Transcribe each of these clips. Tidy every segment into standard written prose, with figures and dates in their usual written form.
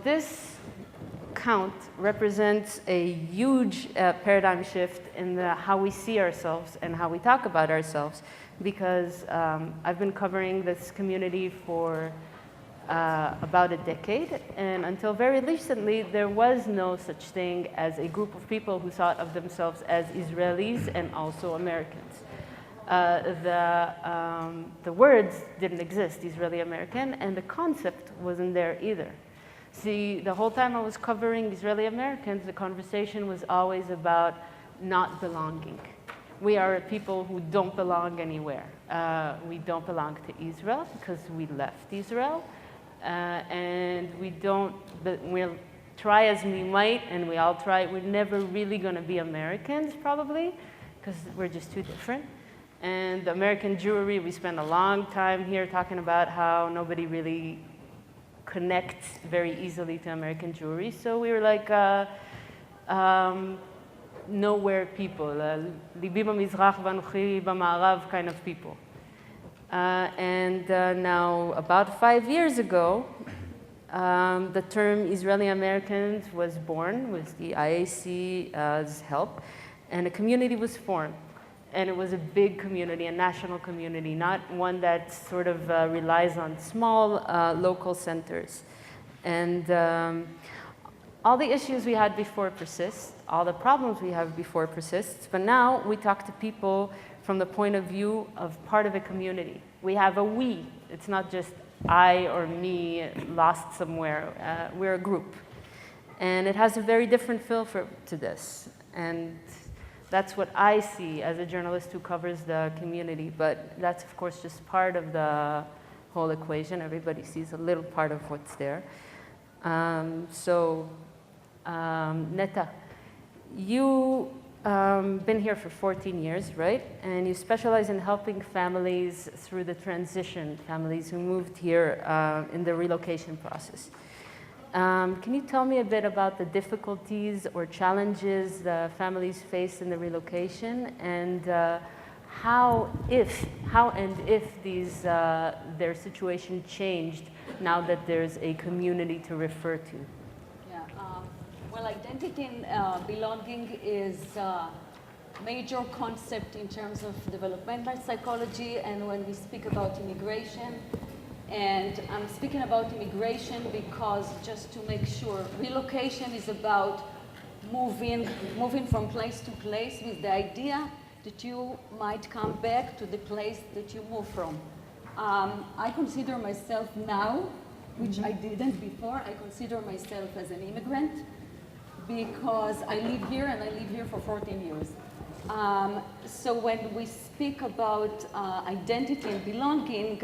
this count represents a huge paradigm shift in how we see ourselves and how we talk about ourselves, because I've been covering this community for about a decade, and until very recently there was no such thing as a group of people who thought of themselves as Israelis and also Americans. The words didn't exist, Israeli-American, and the concept wasn't there either. See, the whole time I was covering Israeli Americans, the conversation was always about not belonging. We are people who don't belong anywhere. We don't belong to Israel because we left Israel. And we'll try as we might, and we all try, we're never really going to be Americans, probably, because we're just too different. And the American Jewry, we spend a long time here talking about how nobody really connects very easily to American Jewry. So we were like nowhere people, ליבי במזרח ואנוכי במערב kind of people. And now, about 5 years ago, the term Israeli Americans was born with the IAC's help, and a community was formed. And it was a big community, a national community, not one that sort of relies on small local centers. And all the issues we had before persist, all the problems we have before persist, but now we talk to people from the point of view of part of a community. We have a we. It's not just I or me lost somewhere. We're a group. And it has a very different feel to this. And that's what I see as a journalist who covers the community. But that's, of course, just part of the whole equation. Everybody sees a little part of what's there. Neta, you been here for 14 years, right? And you specialize in helping families through the transition, families who moved here in the relocation process. Can you tell me a bit about the difficulties or challenges the families face in the relocation, and how and if their situation changed now that there's a community to refer to? Well, identity and belonging is a major concept in terms of developmental psychology, and when we speak about immigration, and I'm speaking about immigration because, just to make sure, relocation is about moving from place to place with the idea that you might come back to the place that you moved from. I consider myself now, which I didn't before, I consider myself as an immigrant, because I live here, and I live here for 14 years. So when we speak about identity and belonging,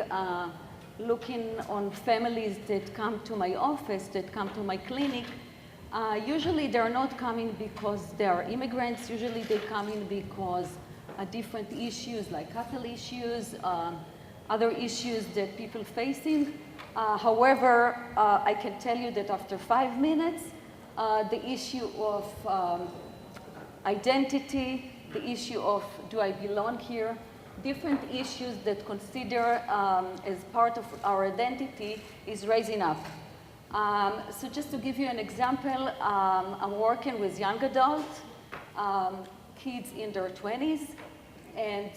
looking on families that come to my office, that come to my clinic, usually they're not coming because they are immigrants. Usually they come in because different issues like cattle issues, other issues that people facing. However, I can tell you that after 5 minutes, the issue of identity, the issue of do I belong here, different issues that consider as part of our identity is raising up. So just to give you an example, I'm working with young adults, kids in their 20s, and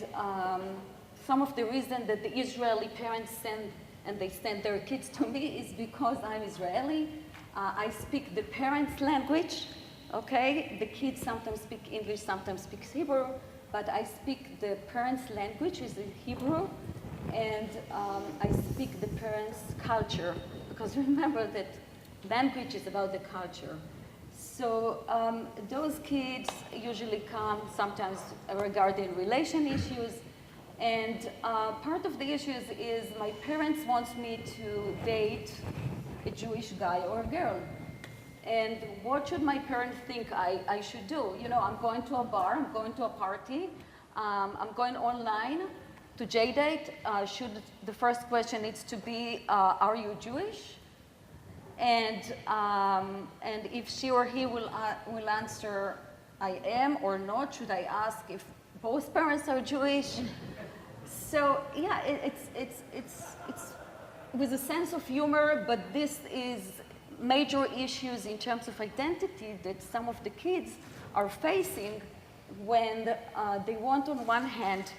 some of the reason that the Israeli parents send their kids to me is because I'm Israeli. I speak the parents' language, okay? The kids sometimes speak English, sometimes speak Hebrew, but I speak the parents' language, which is Hebrew, and I speak the parents' culture, because remember that language is about the culture. So those kids usually come sometimes regarding relation issues, and part of the issues is my parents want me to date a Jewish guy or a girl. And what should my parents think I should do? You know, I'm going to a bar, I'm going to a party, I'm going online to JDate. The first question needs to be, are you Jewish? And if she or he will answer, I am or not, should I ask if both parents are Jewish? So yeah, it's with a sense of humor, but this is major issues in terms of identity that some of the kids are facing when they want, on one hand,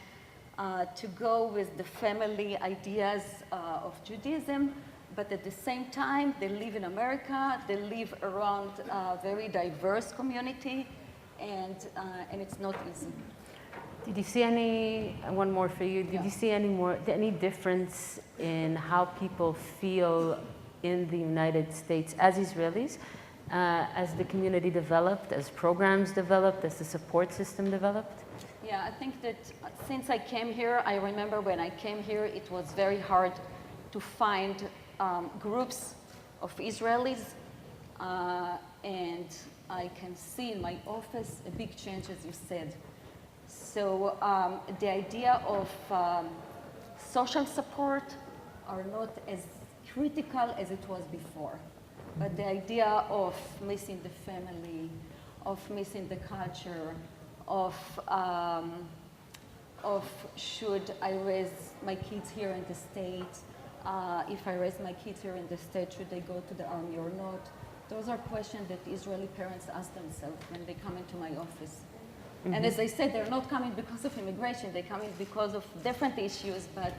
to go with the family ideas of Judaism, but at the same time, they live in America, they live around a very diverse community, and it's not easy. Did you see one more for you, did you see any difference in how people feel in the United States as Israelis, as the community developed, as programs developed, as the support system developed? Yeah, I think that since I came here, I remember when I came here, it was very hard to find groups of Israelis, and I can see in my office a big change, as you said. So the idea of social support are not as critical as it was before. But the idea of missing the family, of missing the culture, of should I raise my kids here in the States? If I raise my kids here in the States, should they go to the army or not? Those are questions that Israeli parents ask themselves when they come into my office. Mm-hmm. And as I said, they're not coming because of immigration, they're coming because of different issues, but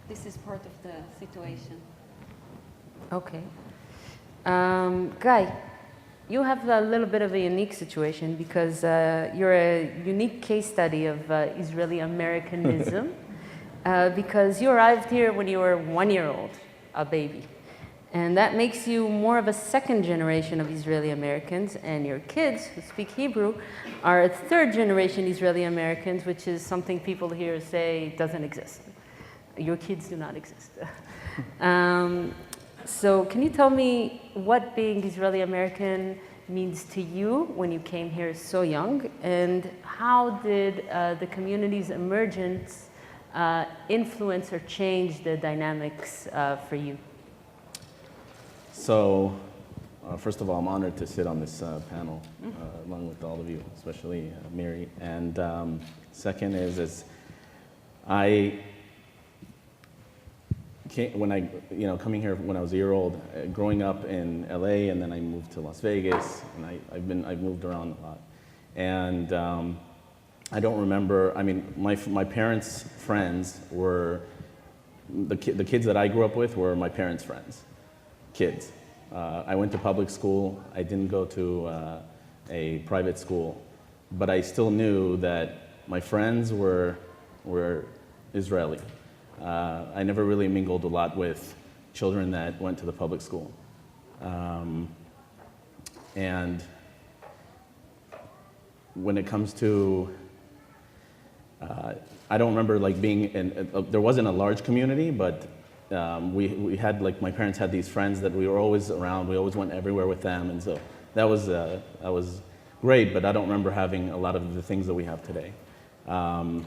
this is part of the situation. Okay. Guy, you have a little bit of a unique situation because you're a unique case study of Israeli Americanism because you arrived here when you were 1 year old, a baby. And that makes you more of a second generation of Israeli Americans, and your kids who speak Hebrew are a third generation Israeli Americans, which is something people here say doesn't exist. Your kids do not exist. So can you tell me what being Israeli American means to you when you came here so young, and how did the community's emergence influence or change the dynamics for you? So, first of all, I'm honored to sit on this panel along with all of you, especially Miri. And second is I coming here when I was a year old, growing up in LA, and then I moved to Las Vegas, and I've moved around a lot. And I don't remember, I mean, my parents' friends were, the kids that I grew up with were my parents' friends. Kids. I went to public school. I didn't go to a private school, but I still knew that my friends were Israeli. I never really mingled a lot with children that went to the public school. And when it comes to, I don't remember like being there wasn't a large community, but we had, like, my parents had these friends that we were always around. We always went everywhere with them, and so that was great. But I don't remember having a lot of the things that we have today. And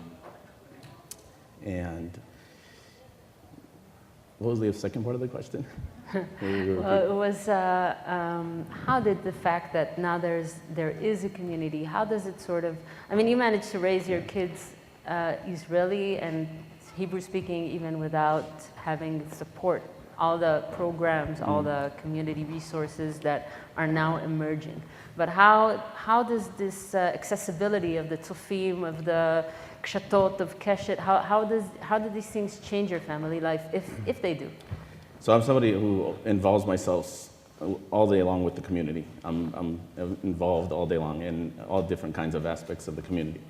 what was the second part of the question? Well, it was how did the fact that now there is a community, how does it sort of, I mean, you managed to raise your kids Israeli and Hebrew speaking even without having support, all the programs, all the community resources that are now emerging. But how does this accessibility of the tzofim, of the kshatot, of keshet, how do these things change your family life, if they do? So I'm somebody who involves myself all day long with the community. I'm involved all day long in all different kinds of aspects of the community.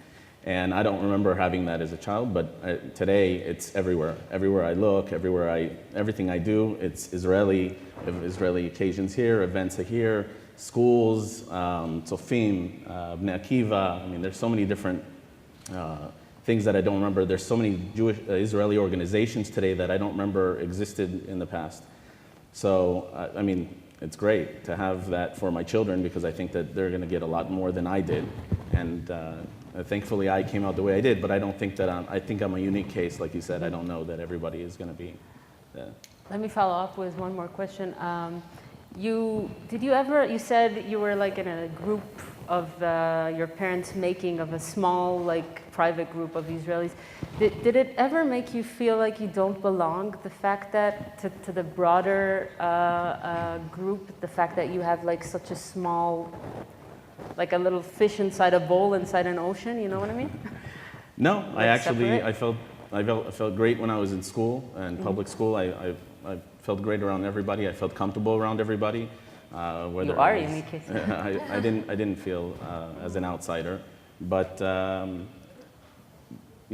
And I don't remember having that as a child, but today it's everywhere. Everywhere I look, everything I do, it's Israeli. We have Israeli occasions here, events are here, schools, tzofim, Bnei Akiva. I mean, there's so many different things that I don't remember. There's so many Jewish Israeli organizations today that I don't remember existed in the past. So, I mean, it's great to have that for my children because I think that they're going to get a lot more than I did. And thankfully, I came out the way I did, but I don't think that I think I'm a unique case, like you said. I don't know that everybody is going to be. Let me follow up with one more question. You said you were like in a group of your parents' making of a small, like, private group of Israelis, did it ever make you feel like you don't belong? The fact that to the broader group, the fact that you have like such a small, like a little fish inside a bowl inside an ocean, you know what I mean? No, Like I felt great when I was in school and public school. I felt great around everybody. I felt comfortable around everybody. You are unique. I didn't feel as an outsider, but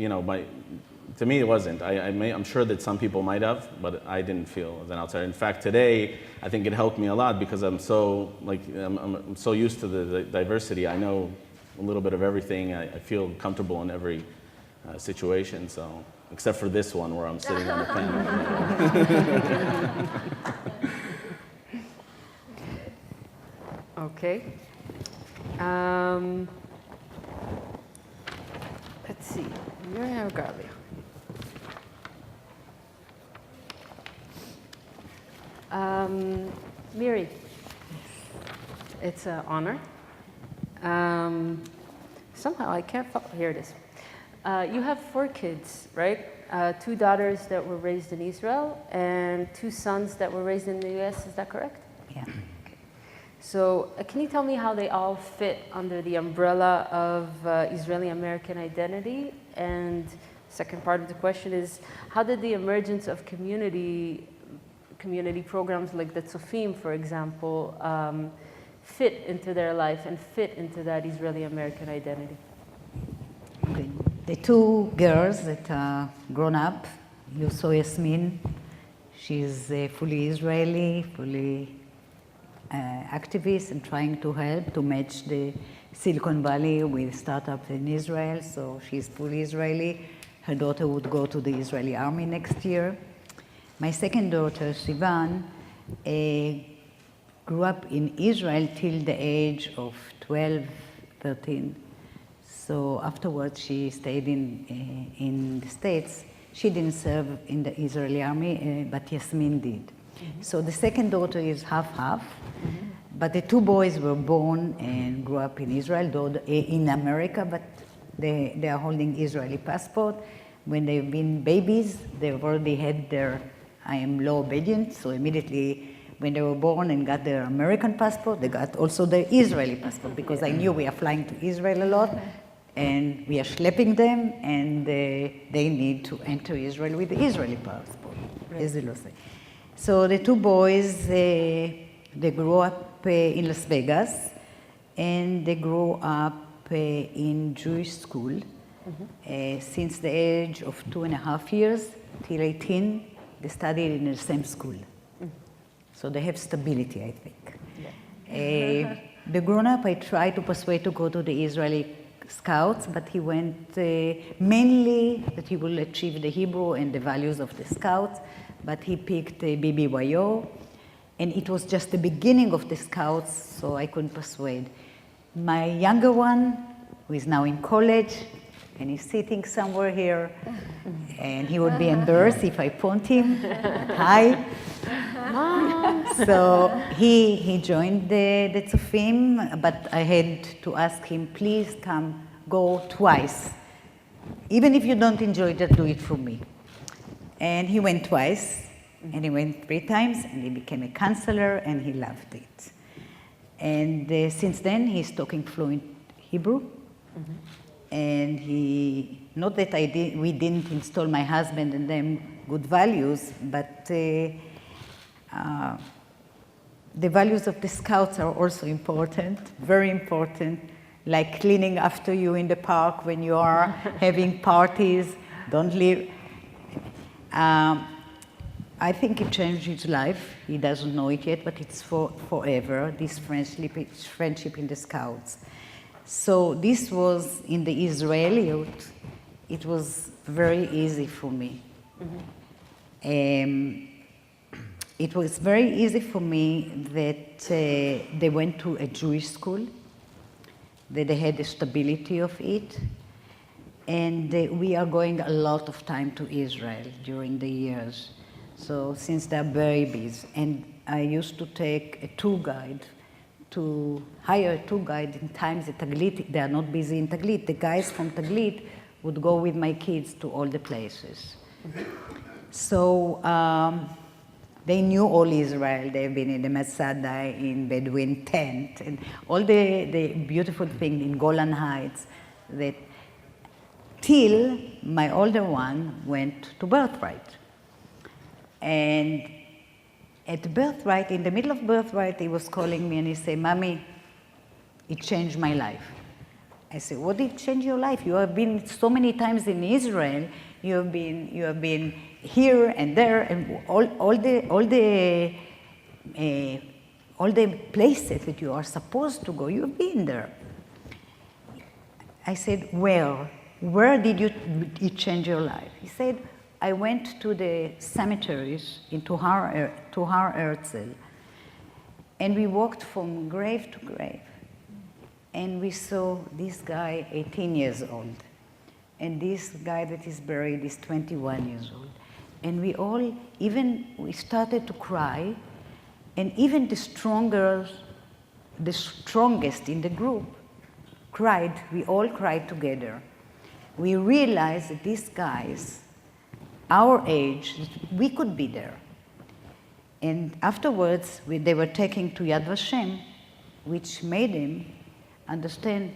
you know, to me it wasn't. I'm sure that some people might have, but I didn't feel as an outsider. In fact, today I think it helped me a lot because I'm so used to the diversity. I know a little bit of everything. I feel comfortable in every situation. So, except for this one where I'm sitting on a pen. Okay. Let's see. Miriam or Galia? Miri, it's an honor. Somehow I can't follow. Here it is. You have 4 kids, right? 2 daughters that were raised in Israel and 2 sons that were raised in the US, is that correct? Yeah. So can you tell me how they all fit under the umbrella of Israeli-American identity? And second part of the question is, how did the emergence of community programs like the Tzofim, for example, fit into their life and fit into that Israeli-American identity? Okay. The 2 girls that are grown up, you saw Yasmin. She's fully Israeli, fully activist and trying to help to match the Silicon Valley with startups in Israel. So she's fully Israeli. Her daughter would go to the Israeli army next year. My second daughter, Sivan, grew up in Israel till the age of 12, 13. So afterwards, she stayed in the States. She didn't serve in the Israeli army, but Yasmin did. Mm-hmm. So the second daughter is half-half. Mm-hmm. But the 2 boys were born and grew up in Israel, though in America, but they are holding Israeli passport. When they've been babies, they've already had their I am law obedient, so immediately when they were born and got their American passport, they got also their Israeli passport, because I knew we are flying to Israel a lot, and we are schlepping them, and they need to enter Israel with the Israeli passport, as they say. So the 2 boys, they grew up in Las Vegas, and they grew up in Jewish school. Since the age of 2.5 years till 18, they studied in the same school. So they have stability, I think. Yeah. The grown-up, I tried to persuade to go to the Israeli Scouts, but he went mainly that he will achieve the Hebrew and the values of the Scouts, but he picked BBYO, and it was just the beginning of the Scouts, so I couldn't persuade. My younger one, who is now in college, and he's sitting somewhere here, and he would be embarrassed if I point him. Hi. So he joined the Tzofim, but I had to ask him, please come, go twice. Even if you don't enjoy it, just do it for me. And he went twice, and he went 3 times, and he became a counselor, and he loved it. And since then, he's talking fluent Hebrew. And he, not that we didn't install my husband and them good values, but the values of the Scouts are also important, very important, like cleaning after you in the park when you are having parties, don't leave. I think it changed his life. He doesn't know it yet, but it's forever, this friendship in the Scouts. So this was in the Israeli youth, it was very easy for me. It was very easy for me that they went to a Jewish school, that they had the stability of it, and we are going a lot of time to Israel during the years. So since they're babies, and I used to take a tour guide to hire a tour guide in times at Taglit. They are not busy in Taglit. The guys from Taglit would go with my kids to all the places. So they knew all Israel. They've been in the Masada, in Bedouin tent, and all the beautiful things in Golan Heights, that till my older one went to Birthright. And at Birthright, in the middle of Birthright, he was calling me and he said, "Mommy, it changed my life." I said, "What did change your life? You have been so many times in Israel. You have been here and there, and all the places that you are supposed to go. You have been there." I said, "Where did it change your life?" He said, "I went to the cemeteries to Har Herzl, and we walked from grave to grave, and we saw this guy 18 years old, and this guy that is buried is 21 years old, and we started to cry, and even the strongest in the group cried. We all cried together. We realized that these guys, our age, we could be there. And afterwards, they were taken to Yad Vashem, which made him understand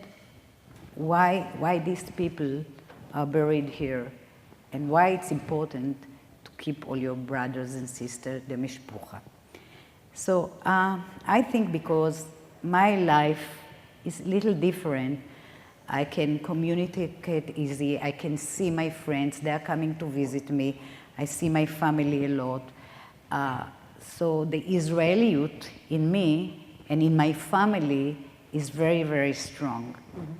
why these people are buried here and why it's important to keep all your brothers and sisters, the mishpucha. So I think because my life is a little different, I can communicate easy. I can see my friends. They are coming to visit me. I see my family a lot. So the Israeli youth in me and in my family is very, very strong. Mm-hmm.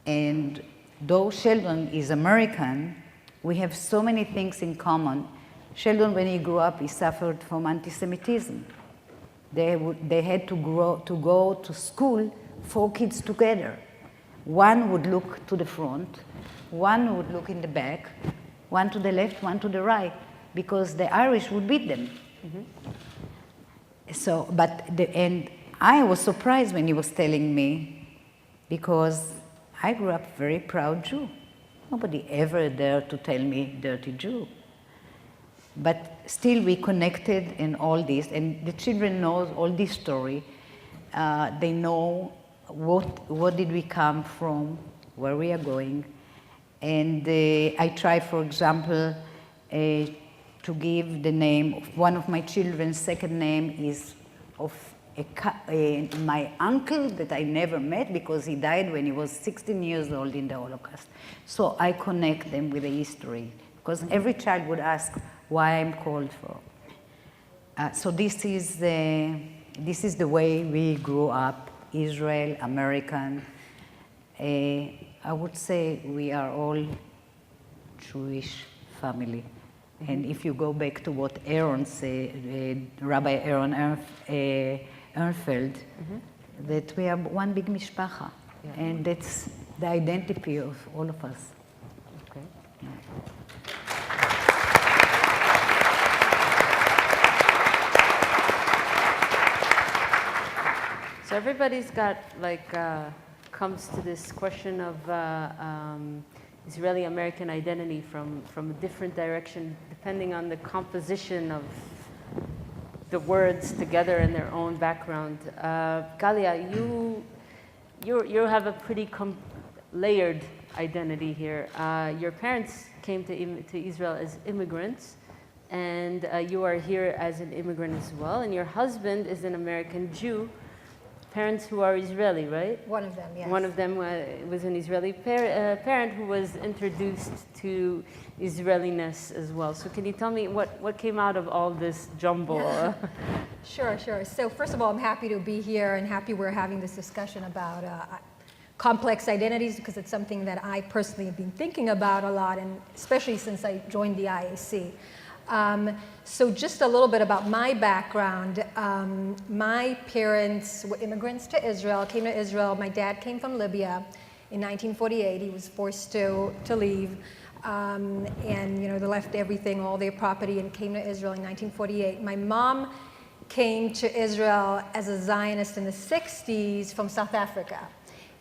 And though Sheldon is American, we have so many things in common. Sheldon, when he grew up, he suffered from anti-Semitism. They had to go to school, 4 kids together. One would look to the front, one would look in the back, one to the left, one to the right, because the Irish would beat them. Mm-hmm. So, and I was surprised when he was telling me, because I grew up very proud Jew. Nobody ever dared to tell me dirty Jew. But still we connected in all this, and the children know all this story. They know what did we come from, where we are going. And I try, for example, to give the name of one of my children's second name is of my uncle that I never met because he died when he was 16 years old in the Holocaust. So I connect them with the history, because every child would ask why I'm called for. So this is the way we grew up. Israel, American. I would say we are all Jewish family. Mm-hmm. And if you go back to what Aaron said, Rabbi Aaron Ernfeld, mm-hmm. that we are one big mishpacha. Yeah. And that's the identity of all of us. Okay. Yeah. So everybody's got, comes to this question of Israeli-American identity from a different direction, depending on the composition of the words together and their own background. Galia, you have a pretty layered identity here. Your parents came to Israel as immigrants, and you are here as an immigrant as well, and your husband is an American Jew. Parents who are Israeli, right? One of them, yes. One of them was an Israeli parent who was introduced to Israeliness as well. So can you tell me what came out of all this jumble? Sure. So first of all, I'm happy to be here and happy we're having this discussion about complex identities, because it's something that I personally have been thinking about a lot, and especially since I joined the IAC. So just a little bit about my background. My parents were immigrants to Israel, came to Israel. My dad came from Libya in 1948. He was forced to leave. And they left everything, all their property, and came to Israel in 1948. My mom came to Israel as a Zionist in the 60s from South Africa.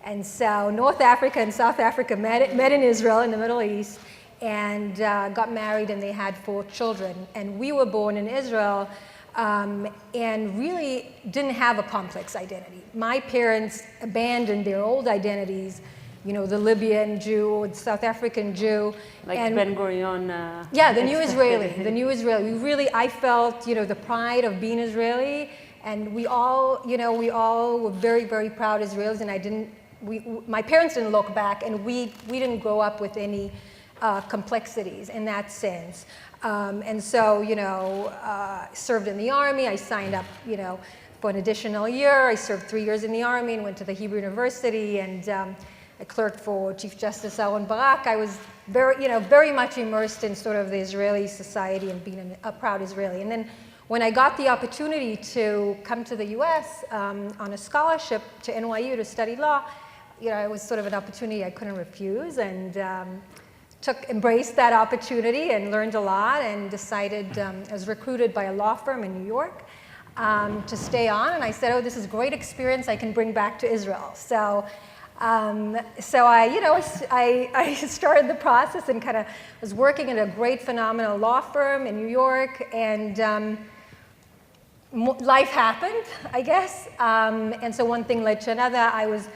And so North Africa and South Africa met in Israel in the Middle East and got married, and they had 4 children. And we were born in Israel and really didn't have a complex identity. My parents abandoned their old identities, you know, the Libyan Jew or the South African Jew. Like and Ben Gurion. yeah, the new Israeli, the new Israeli. We really, I felt, you know, the pride of being Israeli, and we all, you know, we all were very, very proud Israelis, and I didn't, my parents didn't look back, and we didn't grow up with any complexities in that sense. And so, you know, served in the army. I signed up, you know, for an additional year. I served 3 years in the army and went to the Hebrew University, and I clerked for Chief Justice Aaron Barak. I was very, you know, very much immersed in sort of the Israeli society and being a proud Israeli. And then when I got the opportunity to come to the US on a scholarship to NYU to study law, you know, it was sort of an opportunity I couldn't refuse, and embraced that opportunity and learned a lot, and decided, I was recruited by a law firm in New York to stay on, and I said, oh, this is a great experience I can bring back to Israel. So I, you know, I started the process and kind of was working in a great, phenomenal law firm in New York, and life happened, I guess. And so one thing led to another. I was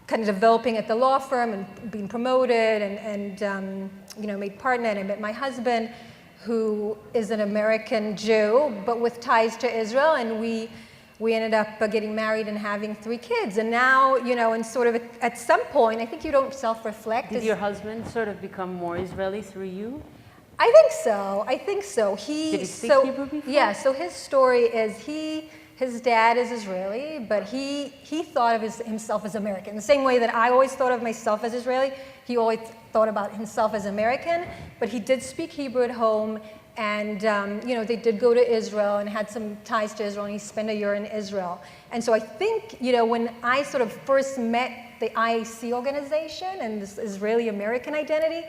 kind of developing at the law firm and being promoted, and you know, made partner, and I met my husband, who is an American Jew, but with ties to Israel, and we ended up getting married and having 3 kids. And now, you know, and sort of at some point, I think you don't self-reflect. Did your husband sort of become more Israeli through you? I think so. I think so. Did he speak Hebrew before? Yeah, so his story is his dad is Israeli, but he thought of himself as American. The same way that I always thought of myself as Israeli, he always thought about himself as American, but he did speak Hebrew at home, and you know, they did go to Israel and had some ties to Israel, and he spent a year in Israel. And so I think, you know, when I sort of first met the IAC organization and this Israeli-American identity,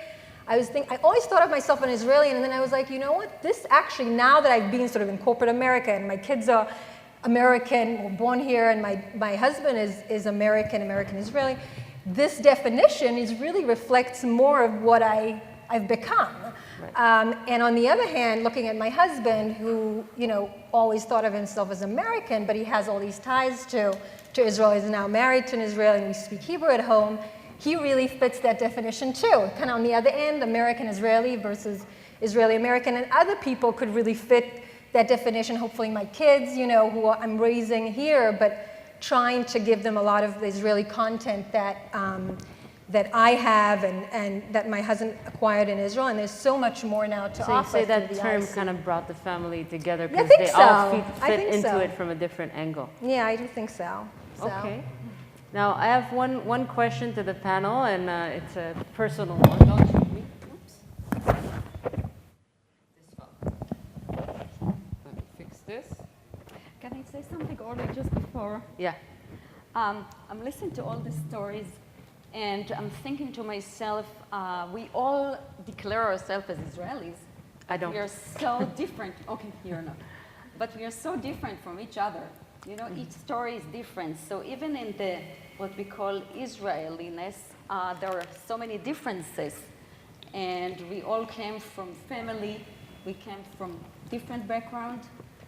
I always thought of myself as an Israeli, and then I was like, you know what, this actually, now that I've been sort of in corporate America, and my kids are American, were born here, and my husband is American Israeli, this definition really reflects more of what I've become. Right. And on the other hand, looking at my husband, who, you know, always thought of himself as American, but he has all these ties to Israel, he's now married to an Israeli, and we speak Hebrew at home, he really fits that definition too. Kind of on the other end, American-Israeli versus Israeli-American, and other people could really fit that definition. Hopefully my kids, you know, who I'm raising here, but trying to give them a lot of the Israeli content that I have and that my husband acquired in Israel, and there's so much more now to offer. So you say that term kind of brought the family together because they all fit into it from a different angle. Yeah, I do think so. Okay. Now I have one question to the panel, and it's a personal one. Don't shoot me. Oops. Let me fix this. Can I say something, Orli, just before? Yeah. I'm listening to all the stories, and I'm thinking to myself, we all declare ourselves as Israelis. I don't. We are so different. Okay, you're not. But we are so different from each other. You know, each story is different. So even in the what we call Israeliness, there are so many differences. And we all came from family. We came from different backgrounds.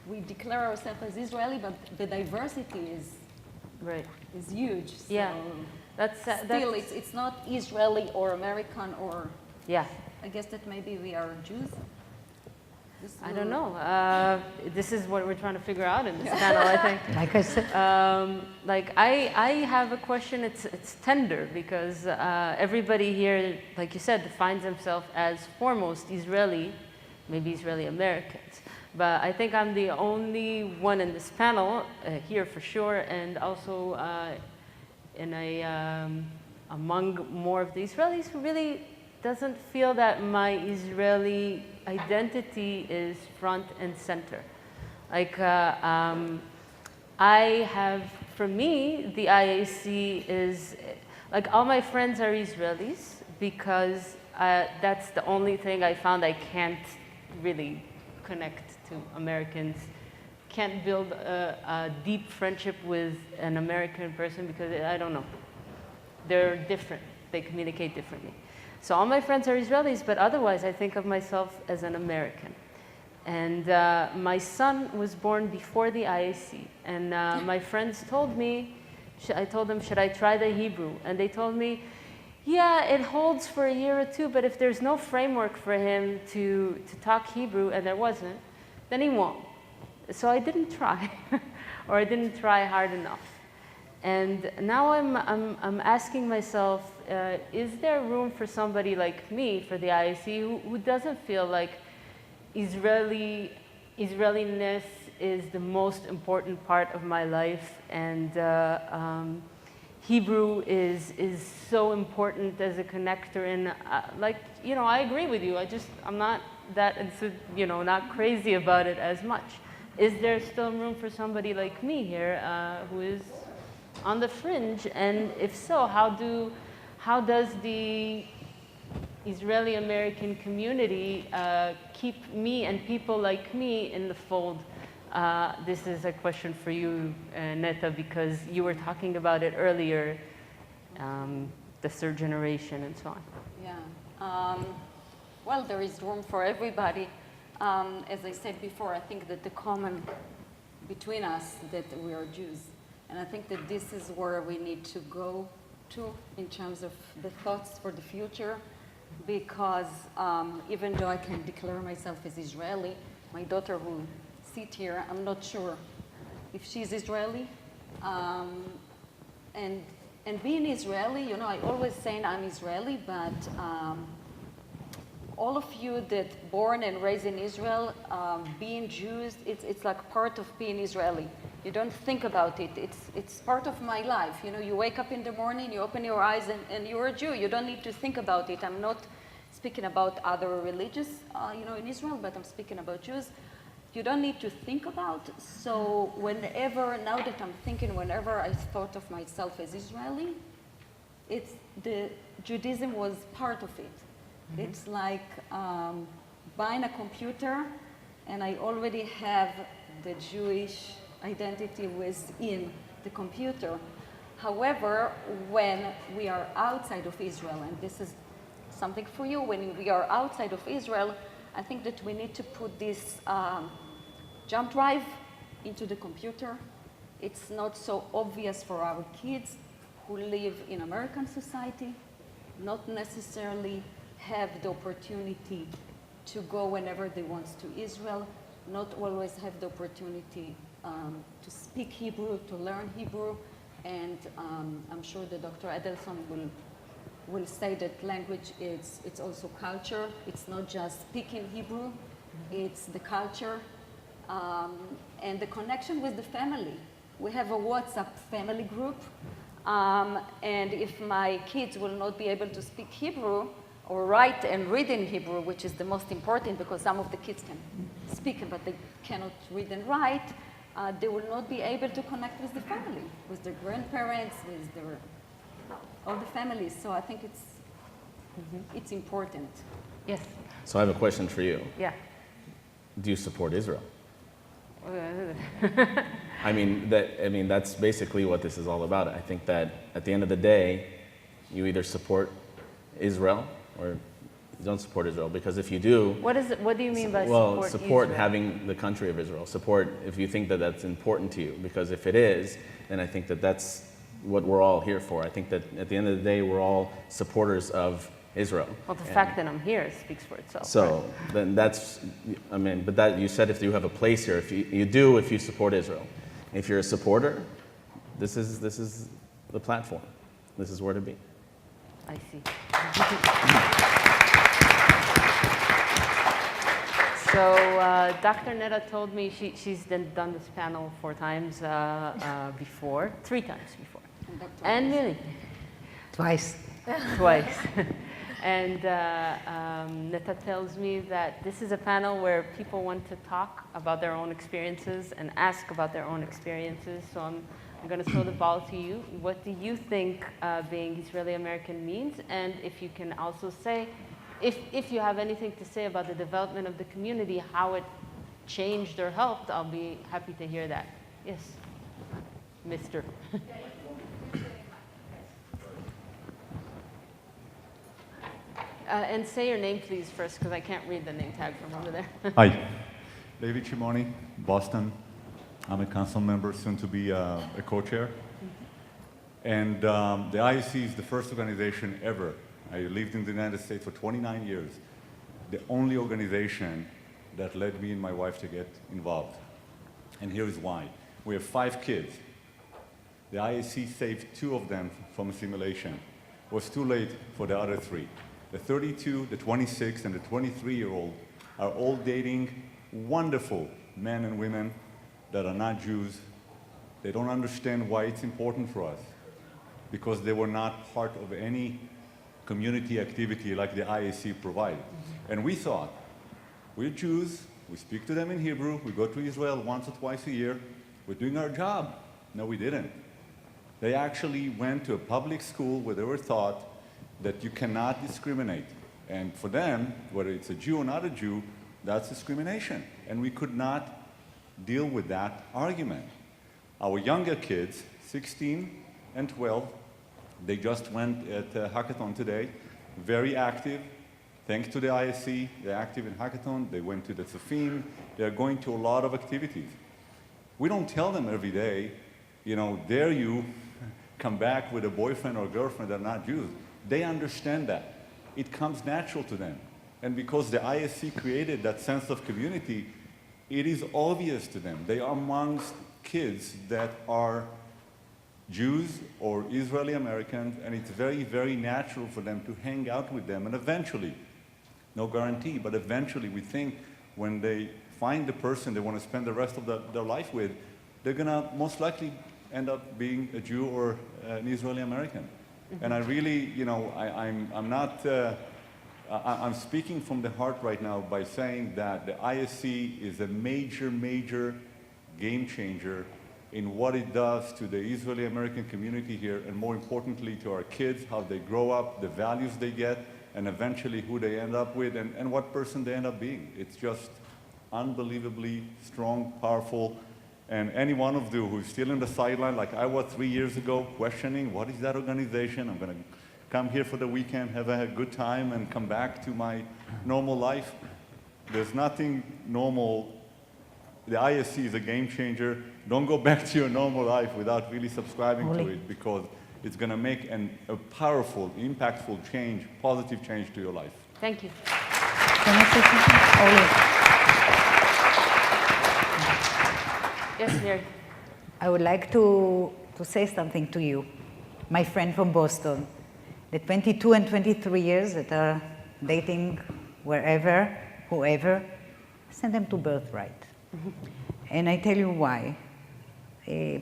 We declare ourselves as Israeli, but the diversity is huge. So yeah, still, it's not Israeli or American or. Yeah. I guess that maybe we are Jews. I don't know. This is what we're trying to figure out in this panel, I think. Like I said. Like I have a question. It's tender because everybody here, like you said, defines themselves as foremost Israeli, maybe Israeli Americans. But I think I'm the only one in this panel here for sure, and also among more of the Israelis who really doesn't feel that my Israeli identity is front and center. Like I have, for me, the IAC is, like all my friends are Israelis because that's the only thing I found I can't really connect to Americans can't build a deep friendship with an American person because I don't know. They're different. They communicate differently. So all my friends are Israelis, but otherwise I think of myself as an American. And my son was born before the IAC. And my friends told me, I told them, should I try the Hebrew? And they told me, yeah, it holds for a year or two, but if there's no framework for him to talk Hebrew, and there wasn't, then he won't. So I didn't try, or I didn't try hard enough. And now I'm asking myself, is there room for somebody like me, for the IAC, who doesn't feel like Israeliness is the most important part of my life, and Hebrew is so important as a connector, and like, you know, I agree with you. I'm not that, you know, not crazy about it as much. Is there still room for somebody like me here who is on the fringe? And if so, how does the Israeli-American community keep me and people like me in the fold? This is a question for you, Neta, because you were talking about it earlier, the third generation and so on. Yeah. Well, there is room for everybody. As I said before, I think that the common between us that we are Jews. And I think that this is where we need to go to in terms of the thoughts for the future, because even though I can declare myself as Israeli, my daughter who sits here, I'm not sure if she's Israeli. And being Israeli, you know, I always say I'm Israeli, but all of you that born and raised in Israel, being Jews, it's like part of being Israeli. You don't think about it. It's part of my life. You know, you wake up in the morning, you open your eyes, and you're a Jew. You don't need to think about it. I'm not speaking about other religions, you know, in Israel, but I'm speaking about Jews. You don't need to think about. So whenever, now that I'm thinking, whenever I thought of myself as Israeli, the Judaism was part of it. Mm-hmm. It's like buying a computer, and I already have the Jewish identity within the computer. However, when we are outside of Israel, and this is something for you, when we are outside of Israel, I think that we need to put this jump drive into the computer. It's not so obvious for our kids who live in American society, not necessarily have the opportunity to go whenever they want to Israel, not always have the opportunity to speak Hebrew, to learn Hebrew, and I'm sure that Dr. Adelson will say that language it's also culture. It's not just speaking Hebrew, it's the culture and the connection with the family. We have a WhatsApp family group, and if my kids will not be able to speak Hebrew or write and read in Hebrew, which is the most important because some of the kids can speak but they cannot read and write, they will not be able to connect with the family, with their grandparents, with their all the families. So I think it's important. Yes. So I have a question for you. Yeah. Do you support Israel? I mean, that's basically what this is all about. I think that at the end of the day, you either support Israel or you don't support Israel. Because if you do... What do you mean by support Israel? Having the country of Israel. Support if you think that that's important to you. Because if it is, then I think that that's what we're all here for. I think that at the end of the day, we're all supporters of Israel. Well, the fact that I'm here speaks for itself. So right? then that's, I mean, but that you said if you have a place here, if you support Israel. If you're a supporter, this is the platform. This is where to be. I see. So Dr. Neta told me she's done this panel 4 times before, 3 times before. And Miriam. Twice. And Neta tells me that this is a panel where people want to talk about their own experiences and ask about their own experiences. So I'm going to throw the ball to you. What do you think being Israeli-American means? And if you can also say, if you have anything to say about the development of the community, how it changed or helped, I'll be happy to hear that. Yes, Mr. And say your name, please, first, because I can't read the name tag from over there. Hi, David Shimoni, Boston. I'm a council member, soon to be a co-chair. And the IEC is the first organization ever. I lived in the United States for 29 years. The only organization that led me and my wife to get involved. And here's why. We have 5 kids. The IEC saved 2 of them from assimilation. It was too late for the other 3. The 32, the 26, and the 23-year-old are all dating wonderful men and women that are not Jews. They don't understand why it's important for us, because they were not part of any community activity like the IAC provided. And we thought, we're Jews, we speak to them in Hebrew, we go to Israel once or twice a year, we're doing our job. No, we didn't. They actually went to a public school where they were taught that you cannot discriminate. And for them, whether it's a Jew or not a Jew, that's discrimination. And we could not deal with that argument. Our younger kids, 16 and 12, they just went at Hackathon today, very active. Thanks to the ISC, they're active in Hackathon. They went to the Tzafim. They're going to a lot of activities. We don't tell them every day, you know, dare you come back with a boyfriend or girlfriend that are not Jews. They understand that. It comes natural to them. And because the ISC created that sense of community, it is obvious to them. They are amongst kids that are Jews or Israeli Americans, and it's very, very natural for them to hang out with them. And eventually, no guarantee, but eventually we think when they find the person they want to spend the rest of their life with, they're going to most likely end up being a Jew or an Israeli American. And I really, you know, I'm not, I'm speaking from the heart right now by saying that the ISC is a major, major game changer in what it does to the Israeli American community here, and more importantly to our kids, how they grow up, the values they get, and eventually who they end up with, and what person they end up being. It's just unbelievably strong, powerful. And any one of you who's still in the sideline, like I was 3 years ago, questioning, what is that organization? I'm going to come here for the weekend, have a good time, and come back to my normal life. There's nothing normal. The ISC is a game changer. Don't go back to your normal life without really subscribing to it, because it's going to make a powerful, impactful change, positive change to your life. Thank you. Can I say something? Orli. Yes, Miriam. I would like to say something to you, my friend from Boston. The 22 and 23 years that are dating wherever, whoever, send them to birthright. And I tell you why.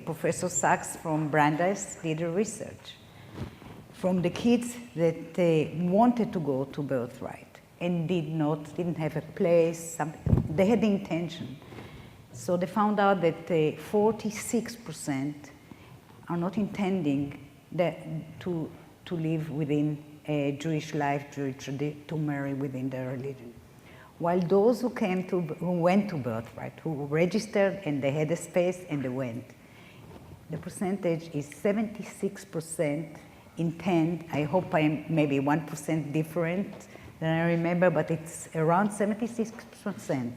Professor Sachs from Brandeis did a research from the kids that wanted to go to birthright and didn't have a place, they had the intention. So they found out that 46% are not intending to live within a Jewish life, to marry within their religion. While those who went to birthright, who registered and they had a space and they went, the percentage is 76% intend. I hope I'm maybe 1% different than I remember, but it's around 76%.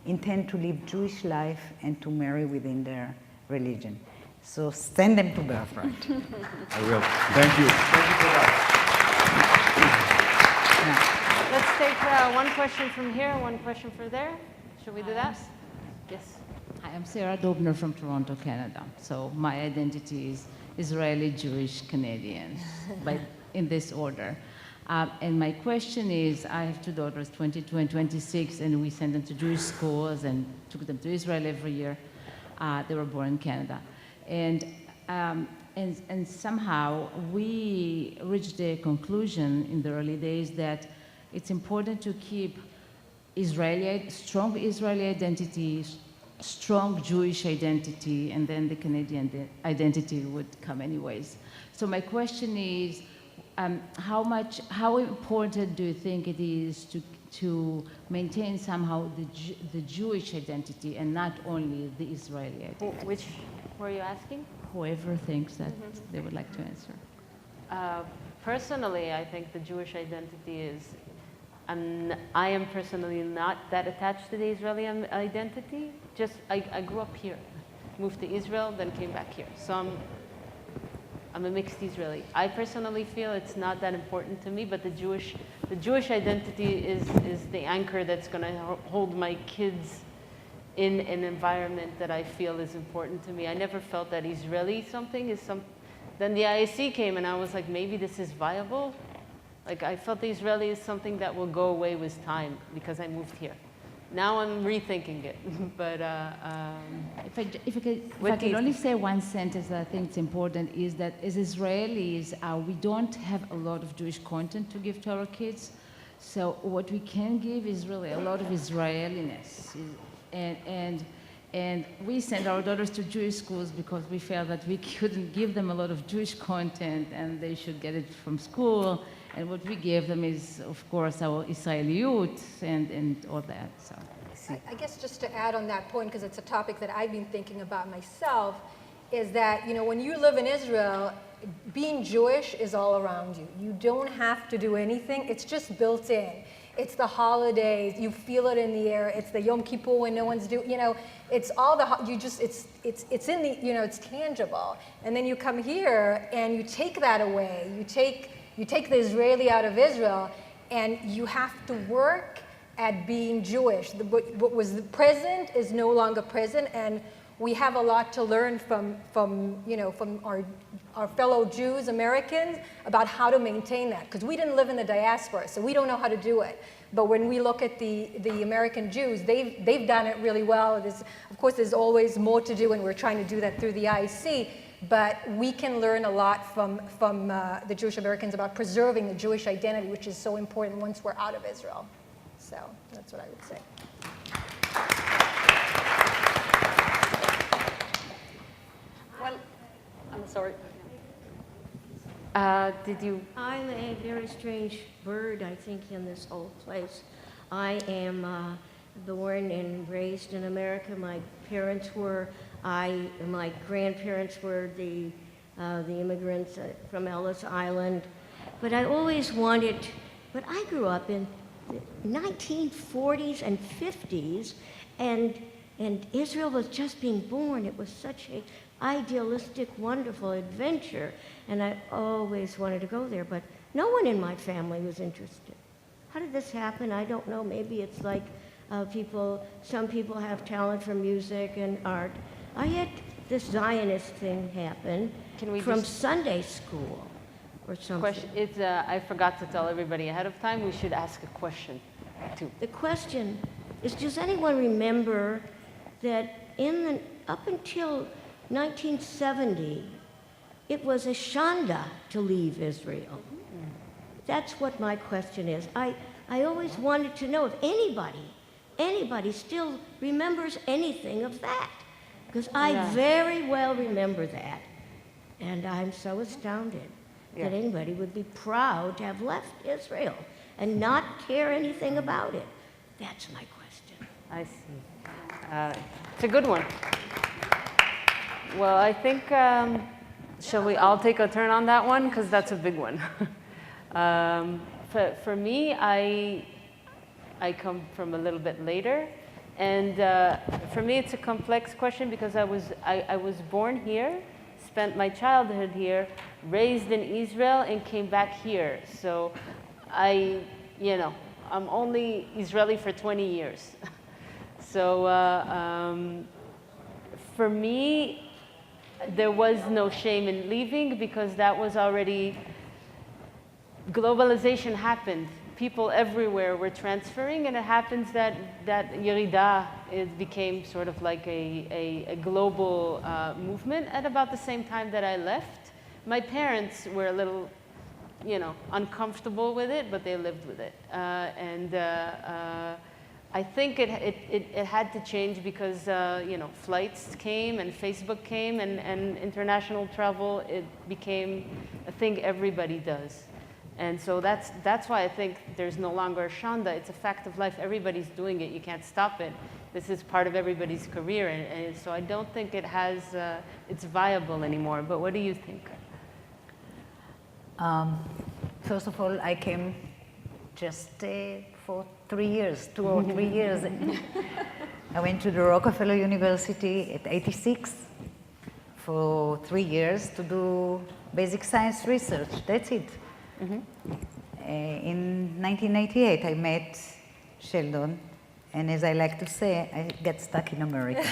Intend to live Jewish life and to marry within their religion. So send them to birthright. I will. Thank you. Thank you for that. Let's take one question from here, one question from there. Should we do that? Yes. Hi, I'm Sarah Dobner from Toronto, Canada. So my identity is Israeli, Jewish, Canadian, in this order. And my question is, I have 2 daughters, 22 and 26, and we send them to Jewish schools and took them to Israel every year. They were born in Canada. And somehow we reached the conclusion in the early days that it's important to keep strong Israeli identity, strong Jewish identity, and then the Canadian identity would come anyways. So my question is, how important do you think it is to maintain somehow the Jewish identity and not only the Israeli identity? Which were you asking? Whoever thinks that they would like to answer. Personally, I think the Jewish identity is, I am personally not that attached to the Israeli identity. Just, I grew up here, moved to Israel, then came back here. So I'm a mixed Israeli. I personally feel it's not that important to me, but the Jewish identity is the anchor that's going to hold my kids in an environment that I feel is important to me. I never felt that Israeli something is some. Then the IAC came and I was like, maybe this is viable. Like I felt the Israeli is something that will go away with time because I moved here. Now I'm rethinking it, but if I can only say one sentence that I think is important is that as Israelis, we don't have a lot of Jewish content to give to our kids. So what we can give is really a lot of Israeliness. And we send our daughters to Jewish schools because we felt that we couldn't give them a lot of Jewish content and they should get it from school. And what we give them is, of course, our Israeliyut and all that. So. I guess just to add on that point, because it's a topic that I've been thinking about myself, is that, you know, when you live in Israel, being Jewish is all around you. You don't have to do anything. It's just built in. It's the holidays. You feel it in the air. It's the Yom Kippur when no one's doing, you know, it's all the, it's in the, you know, it's tangible. And then you come here and you take that away. You take the Israeli out of Israel and you have to work at being Jewish. What was present is no longer present, and we have a lot to learn from our fellow Jews, Americans, about how to maintain that. Because we didn't live in the diaspora, so we don't know how to do it. But when we look at the American Jews, they've done it really well. Of course, there's always more to do, and we're trying to do that through the IEC. But we can learn a lot from the Jewish Americans about preserving the Jewish identity, which is so important once we're out of Israel. So that's what I would say. Well, I'm sorry. Did you? I'm a very strange bird, I think, in this whole place. I am born and raised in America. My parents were. My grandparents were the immigrants from Ellis Island. But I always wanted, but I grew up in the 1940s and 50s, and Israel was just being born. It was such an idealistic, wonderful adventure, and I always wanted to go there, but no one in my family was interested. How did this happen? I don't know. Maybe it's like some people have talent for music and art. I had this Zionist thing happen from Sunday school or something. I forgot to tell everybody ahead of time. We should ask a question, too. The question is, does anyone remember that up until 1970, it was a shanda to leave Israel? That's what my question is. I always wanted to know if anybody still remembers anything of that. Because I very well remember that. And I'm so astounded that anybody would be proud to have left Israel and not care anything about it. That's my question. I see. It's a good one. Well, I think, shall we all take a turn on that one? Because that's a big one. For me, I come from a little bit later. And for me, it's a complex question because I was born here, spent my childhood here, raised in Israel, and came back here. So I'm only Israeli for 20 years. So for me, there was no shame in leaving because that was already, globalization happened. People everywhere were transferring, and it happens that Yerida, it became sort of like a global movement at about the same time that I left. My parents were a little, uncomfortable with it, but they lived with it. I think it had to change because, flights came and Facebook came and international travel, it became a thing everybody does. And so that's why I think there's no longer a shanda. It's a fact of life. Everybody's doing it. You can't stop it. This is part of everybody's career. And so I don't think it's viable anymore. But what do you think? First of all, I came just for 3 years, 2 or 3 years. I went to the Rockefeller University at 86 for 3 years to do basic science research. That's it. In 1988, I met Sheldon, and as I like to say, I got stuck in America.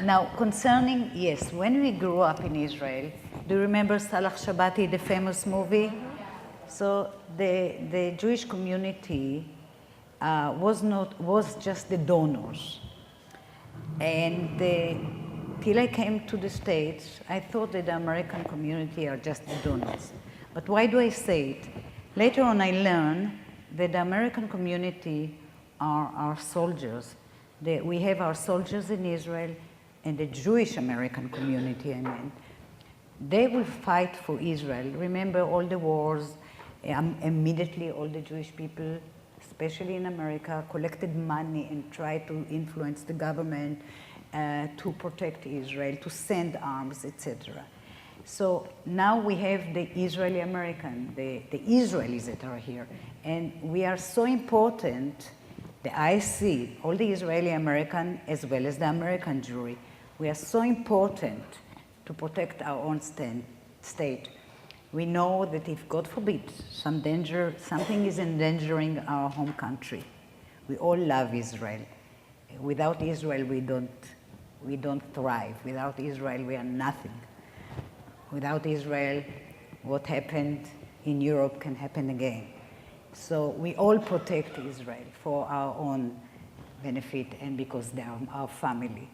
Now, concerning, yes, when we grew up in Israel, do you remember Salah Shabati, the famous movie? So the Jewish community was just the donors. And till I came to the States, I thought that the American community are just the donors. But why do I say it? Later on, I learned that the American community are our soldiers. We have our soldiers in Israel and the Jewish American community, I mean. They will fight for Israel. Remember all the wars, immediately all the Jewish people, especially in America, collected money and tried to influence the government to protect Israel, to send arms, etc. So now we have the Israeli American, the Israelis that are here. And we are so important, the IC, all the Israeli American as well as the American Jewry, we are so important to protect our own state. We know that if, God forbid, something is endangering our home country, we all love Israel. Without Israel, we don't thrive. Without Israel, we are nothing. Without Israel, what happened in Europe can happen again. So we all protect Israel for our own benefit and because they are our family.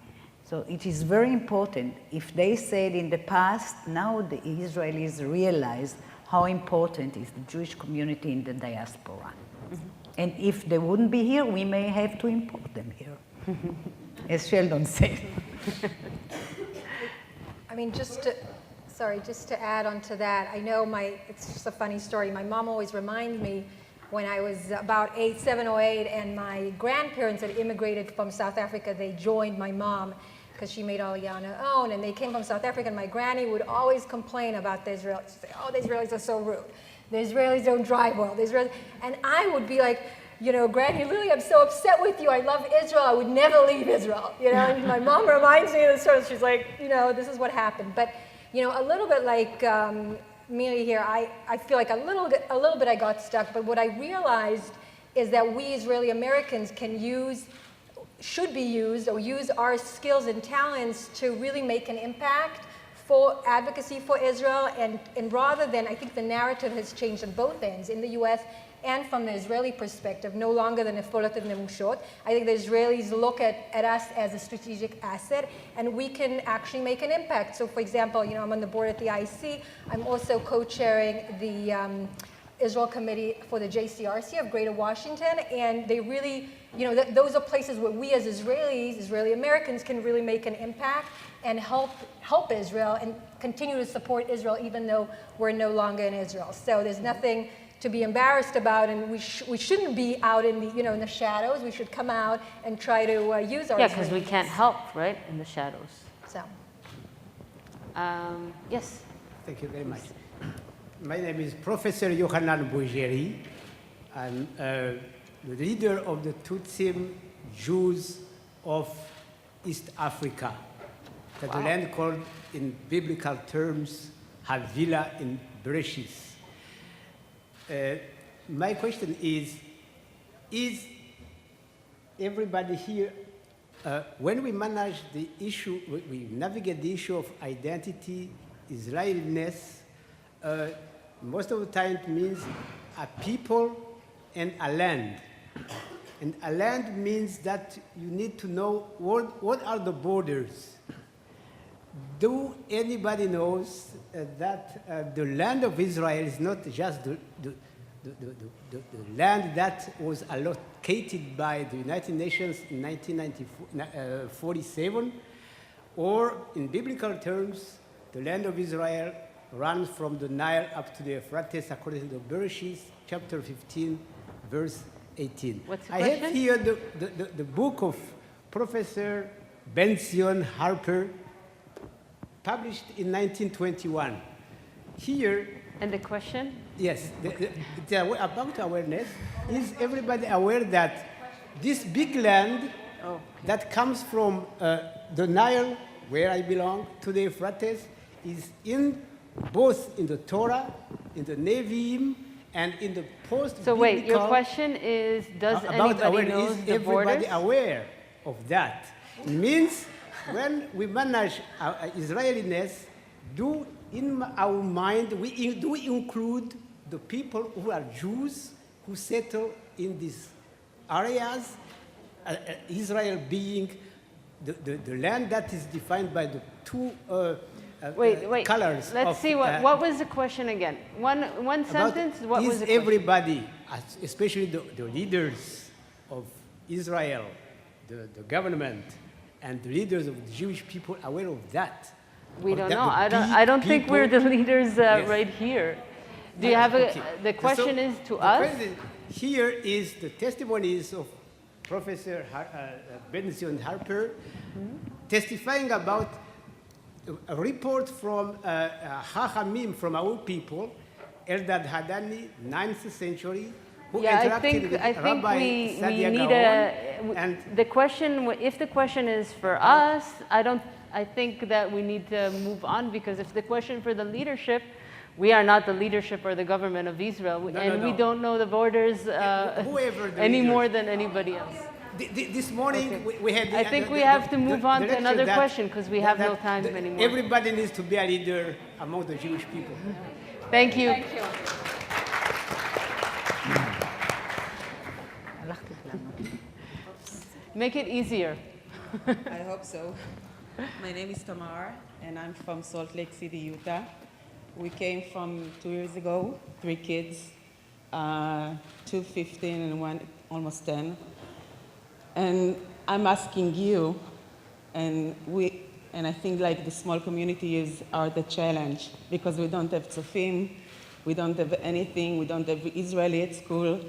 So it is very important. If they said in the past, now the Israelis realize how important is the Jewish community in the diaspora. And if they wouldn't be here, we may have to import them here, as Sheldon said. I mean, just to add on to that, I know it's just a funny story. My mom always reminds me when I was about 7 or 8, and my grandparents had immigrated from South Africa. They joined my mom because she made Aliyah on her own, and they came from South Africa, and my granny would always complain about the Israelis. She'd say, oh, the Israelis are so rude. The Israelis don't drive well. And I would be like, Granny, Lily, I'm so upset with you. I love Israel. I would never leave Israel. And my mom reminds me of the story. She's like, this is what happened. But, a little bit like Miri here, I feel like a little bit I got stuck. But what I realized is that we Israeli Americans should use our skills and talents to really make an impact for advocacy for Israel. And rather than, I think the narrative has changed on both ends, in the US and from the Israeli perspective, no longer the nefolat and nemushot. I think the Israelis look at us as a strategic asset, and we can actually make an impact. So for example, I'm on the board at the IC. I'm also co-chairing the Israel Committee for the JCRC of Greater Washington, and they really, those are places where we as Israelis, Israeli Americans, can really make an impact and help Israel and continue to support Israel even though we're no longer in Israel. So there's nothing to be embarrassed about, and we shouldn't be out in the in the shadows. We should come out and try to use our because we can't help, right, in the shadows. So, yes. Thank you very much. My name is Professor Yohanan Bougeri. I'm the leader of the Tutsi Jews of East Africa. That's a land called, in biblical terms, Havilah in Bereshith. My question is everybody here, when we manage the issue, we navigate the issue of identity, Israeliness, most of the time it means a people and a land. And a land means that you need to know what are the borders. Do anybody knows that the land of Israel is not just the land that was allocated by the United Nations in 1947, or in biblical terms, the land of Israel runs from the Nile up to the Euphrates according to the Bereshit, chapter 15, verse 18. What's the I question? have here the book of Professor Benzion Harper, published in 1921. Here, And the question? yes, about awareness, is everybody aware that this big land that comes from the Nile, where I belong, to the Euphrates, is both in the Torah, in the Nevi'im, and in the post-biblical... So wait, your question is, does anybody know is the everybody borders? aware of that? It means when we manage Israeliness, in our mind, do we include the people who are Jews, who settle in these areas, Israel being the land that is defined by the two Wait. colors. Let's see, what was the question again? One sentence, what was the question? Everybody, especially the leaders of Israel, the government, and the leaders of the Jewish people aware of that? We don't know. I don't think we're the leaders right here. Do you have the question is to us? Here is the testimonies of Professor Benzion Harper, testifying about a report from Chachamim, from our people, Eldad Hadani, 9th century, who interacted with Rabbi we Sadia need Gaon, and the question, if the question is for us, I think that we need to move on, because if the question for the leadership, we are not the leadership or the government of Israel, we don't know the borders any more than anybody else. This morning we had... I think we have to move on to another question, because we have no time anymore. Everybody needs to be a leader among the Jewish people. Thank you. Thank you. Make it easier. I hope so. My name is Tamar, and I'm from Salt Lake City, Utah. We came from 2 years ago, 3 kids, 2 15 and 1 almost 10. And I'm asking you, and I think like the small communities are the challenge, because we don't have tzofim, we don't have anything, we don't have Israeli at school.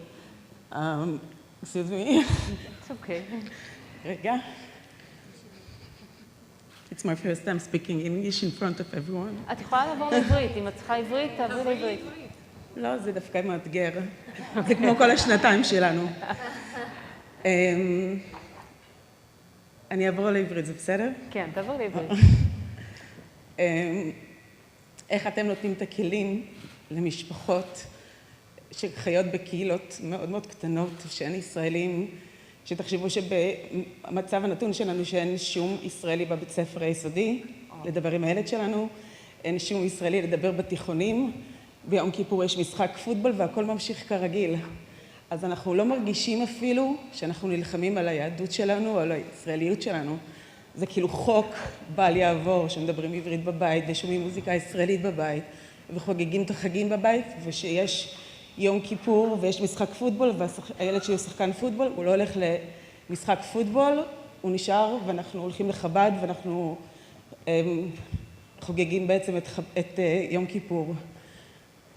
Excuse me. It's okay. Rega. It's my first time speaking English in front of everyone. את יכולה לעבור לעברית, אם את צריכה עברית, תעברי לעברית. לא, זה דווקא מאתגר. זה כמו כל השנתיים שלנו. אני אעבור לעברית, זה בסדר? כן, תעבור לעברית. איך אתם נותנים את הכלים למשפחות שחיות בקהילות מאוד מאוד קטנות, שאין ישראלים, שתחשבו שבמצב הנתון שלנו שאין שום ישראלי בבית ספר היסודי לדבר עם הילד שלנו, אין שום ישראלי לדבר בתיכונים, ביום כיפור יש משחק פוטבול והכל ממשיך כרגיל. אז אנחנו לא מרגישים אפילו שאנחנו נלחמים על היהדות שלנו או על הישראליות שלנו. זה כאילו חוק בל יעבור, שמדברים עברית בבית ושומעים מוזיקה ישראלית בבית וחוגגים את החגים בבית, ושיש יום כיפור ויש משחק פוטבול והילד שלי הוא שחקן פוטבול, הוא לא הולך למשחק פוטבול, הוא נשאר ואנחנו הולכים לחב"ד ואנחנו חוגגים בעצם את יום כיפור.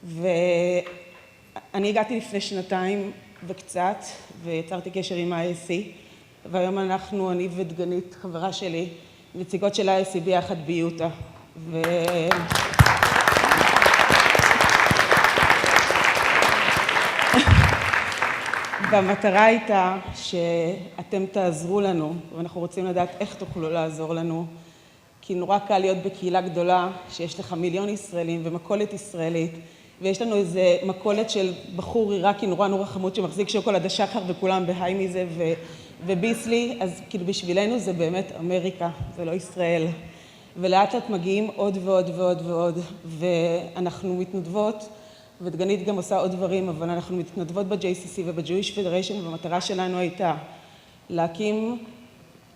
ואני הגעתי לפני 2 וקצת ויצרתי קשר עם ה-IC, והיום אני ודגנית, חברה שלי, נציגות של ה-IC ביחד ביוטה. והמטרה הייתה שאתם תעזרו לנו, ואנחנו רוצים לדעת איך תוכלו לעזור לנו, כי נורא קל להיות בקהילה גדולה, שיש לך 1,000,000 ישראלים ומקולת ישראלית, ויש לנו איזה מקולת של בחור עיראקי נורא חמוד שמחזיק שוקולד השחר וכולם בהיי מזה וביסלי, אז כאילו בשבילנו זה באמת אמריקה, זה לא ישראל. ולאט לאט מגיעים עוד ועוד ועוד ועוד, ואנחנו מתנדבות, ודגנית גם עושה עוד דברים, אבל אנחנו מתנדבות ב-JCC וב-Jewish Federation, והמטרה שלנו הייתה להקים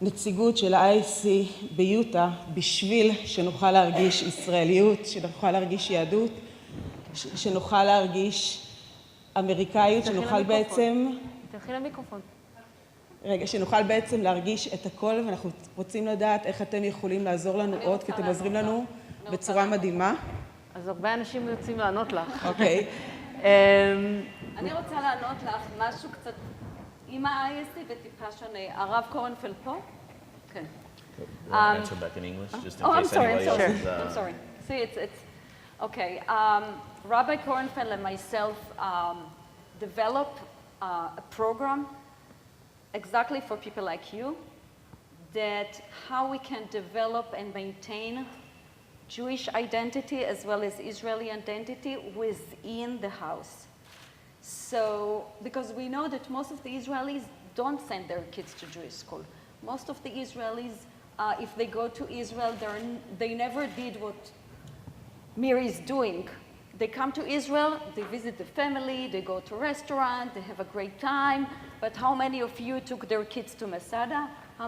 נציגות של ה-IC ביוטה, בשביל שנוכל להרגיש ישראליות, שנוכל להרגיש יהדות, שנוכל להרגיש אמריקאיות, שנוכל בעצם... תלכי למיקרופון. רגע, שנוכל בעצם להרגיש את הכל, ואנחנו רוצים לדעת איך אתם יכולים לעזור לנו עוד, כי אתם עוזרים לנו בצורה מדהימה. אז הרבה אנשים רוצים לענות לך. אוקיי. אני רוצה לענות לך משהו קצת עם ה-ISD וטיפה שונה. הרב קורנפלד פה? כן. You want to answer back in English, just in Oh, I'm case sorry, anybody I'm sorry. else is, I'm sorry. See, it's okay. Rabbi Kornfeld and myself developed a program exactly for people like you, that how we can develop and maintain Jewish identity as well as Israeli identity within the house. So, because we know that most of the Israelis don't send their kids to Jewish school. Most of the Israelis, if they go to Israel, they never did what Miri is doing. They come to Israel, they visit the family, they go to a restaurant, they have a great time, but how many of you took their kids to Masada? How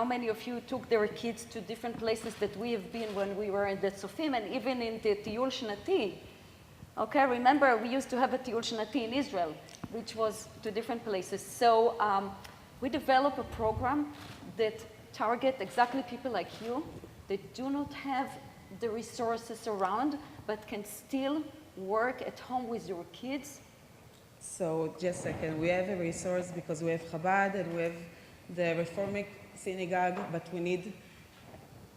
many of you took their kids to different places that we have been when we were in the Tzofim and even in the Tiyul Shnati? Okay, remember we used to have a Tiyul Shnati in Israel, which was to different places. So we developed a program that target exactly people like you that do not have the resources around, but can still work at home with your kids. So just a second, we have a resource because we have Chabad and we have the Reformic Synagogue, but we need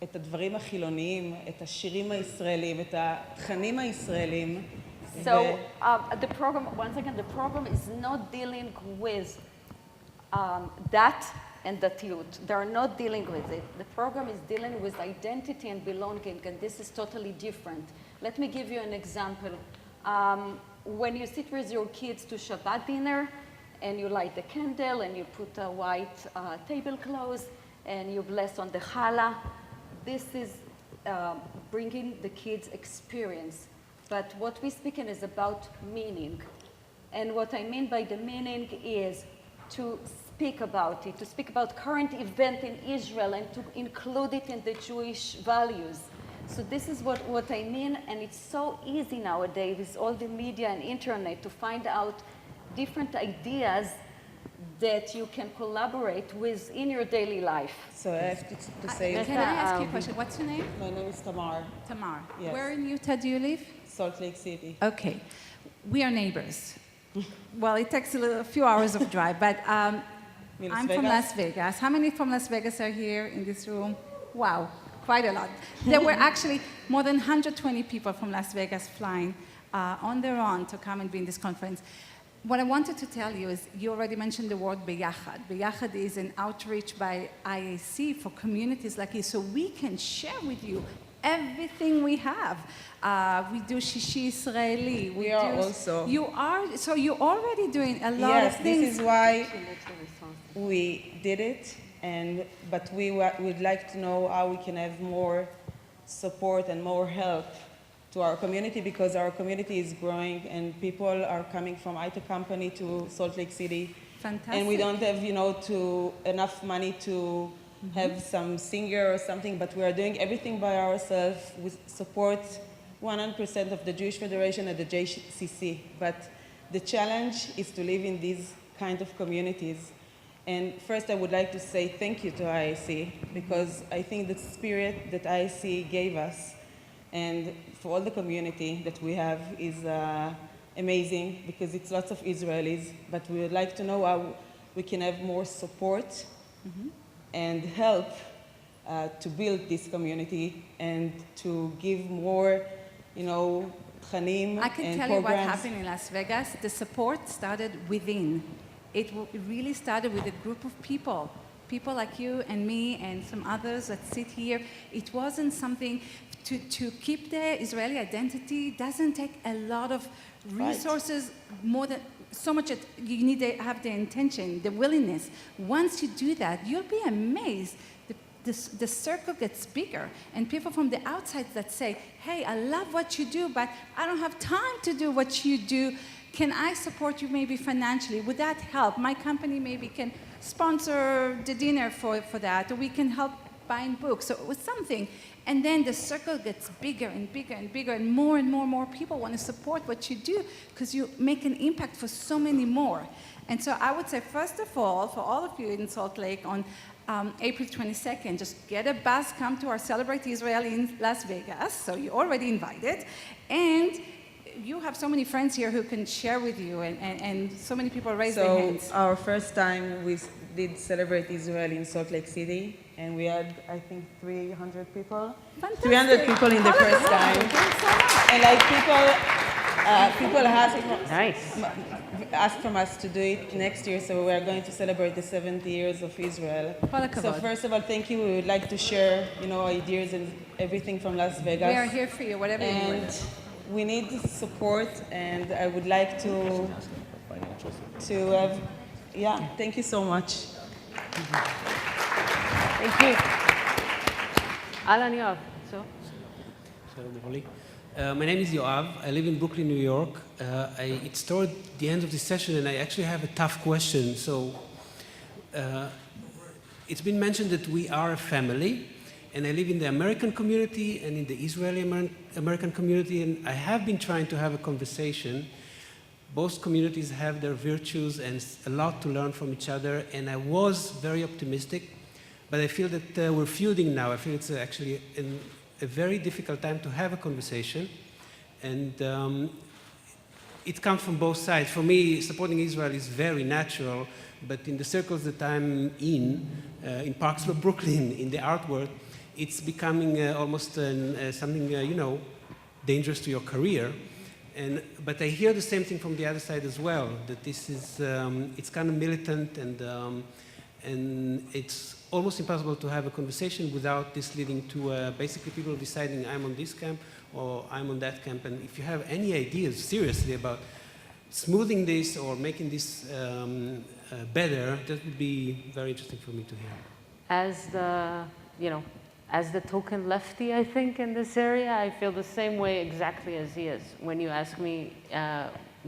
את הדברים החילוניים, את השירים הישראלים, את התכנים הישראלים. So the program, once again, the program is not dealing with that and datiyut. They're not dealing with it. The program is dealing with identity and belonging, and this is totally different. Let me give you an example. When you sit with your kids to Shabbat dinner, and you light the candle, and you put a white tablecloth, and you bless on the challah, this is bringing the kids experience. But what we speak in is about meaning. And what I mean by the meaning is to speak about it, to speak about current event in Israel and to include it in the Jewish values. So this is what I mean, and it's so easy nowadays with all the media and internet to find out different ideas that you can collaborate with in your daily life. So I have to say... Can I ask you a question? What's your name? My name is Tamar. Tamar. Yes. Where in Utah do you live? Salt Lake City. Okay. We are neighbors. Well, it takes a few hours of drive, but I'm from Las Vegas. How many from Las Vegas are here in this room? Wow, quite a lot. There were actually more than 120 people from Las Vegas flying on their own to come and be in this conference. What I wanted to tell you is, you already mentioned the word Beyachad. Beyachad is an outreach by IAC for communities like you, so we can share with you everything we have. We do Shishi Israeli. We are also. You are, so you're already doing a lot of things. Yes, this is why we did it, but we would like to know how we can have more support and more help to our community, because our community is growing and people are coming from IT company to Salt Lake City. Fantastic. And we don't have, enough money to have some singer or something, but we are doing everything by ourselves with support 100% of the Jewish Federation and the JCC. But the challenge is to live in these kind of communities. And first I would like to say thank you to IAC, because I think the spirit that IAC gave us and for all the community that we have is amazing, because it's lots of Israelis, but we would like to know how we can have more support and help to build this community and to give more, tchanim and programs. I can tell you what happened in Las Vegas. The support started within. It really started with a group of people like you and me and some others that sit here. It wasn't something to keep the Israeli identity doesn't take a lot of resources, more than so much that you need to have the intention, the willingness. Once you do that, you'll be amazed. The circle gets bigger, and people from the outside that say, hey, I love what you do, but I don't have time to do what you do. Can I support you maybe financially? Would that help? My company maybe can sponsor the dinner for that, or we can help buying books, so it was something. And then the circle gets bigger and bigger and bigger, and more people want to support what you do, because you make an impact for so many more. And so I would say, first of all, for all of you in Salt Lake, April 22nd. Just get a bus, come to our Celebrate Israel in Las Vegas. So you're already invited. And you have so many friends here who can share with you, and so many people raise their hands. So our first time we did Celebrate Israel in Salt Lake City, and we had, I think, 300 people. Fantastic. 300 people in the first time. And like people asked from us to do it next year, so we are going to celebrate the 70 years of Israel. So first of all, thank you. We would like to share, ideas and everything from Las Vegas. We are here for you, whatever you want. We need support, and I would like to have, thank you so much. Thank you. Alan Yoav. Shalom, Orli. My name is Yoav. I live in Brooklyn, New York. It's toward the end of this session, and I actually have a tough question. So, it's been mentioned that we are a family, and I live in the American community and in the Israeli American community, and I have been trying to have a conversation. Both communities have their virtues and a lot to learn from each other, and I was very optimistic, but I feel that we're feuding now. I feel it's actually a very difficult time to have a conversation, and it comes from both sides. For me, supporting Israel is very natural, but in the circles that I'm in Parksville, Brooklyn, in the art world, it's becoming almost something, dangerous to your career. But I hear the same thing from the other side as well, that this is, it's kind of militant, and it's almost impossible to have a conversation without this leading to basically people deciding I'm on this camp or I'm on that camp. And if you have any ideas seriously about smoothing this or making this better, that would be very interesting for me to hear. As the token lefty, I think, in this area, I feel the same way exactly as he is. When you ask me,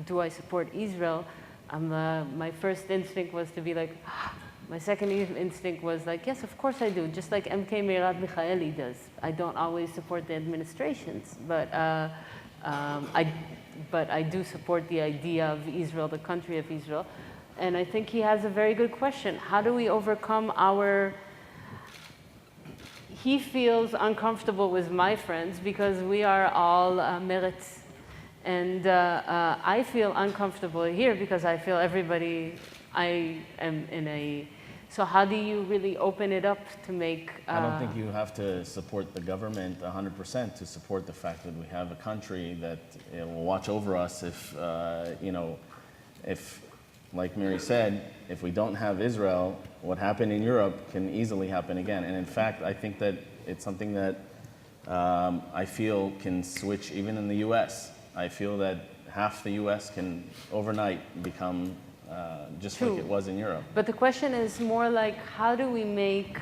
do I support Israel, my first instinct was to be like, my second instinct was like, yes, of course I do, just like MK Meirad Michaeli does. I don't always support the administrations, but I do support the idea of Israel, the country of Israel. And I think he has a very good question. How do we overcome he feels uncomfortable with my friends because we are all Meretz. And I feel uncomfortable here because I feel I am in a... So how do you really open it up to make... I don't think you have to support the government 100% to support the fact that we have a country that will watch over us if, like Miri said, if we don't have Israel, what happened in Europe can easily happen again. And in fact, I think that it's something that I feel can switch even in the US. I feel that half the US can overnight become just True. Like it was in Europe. But the question is more like, how do we make...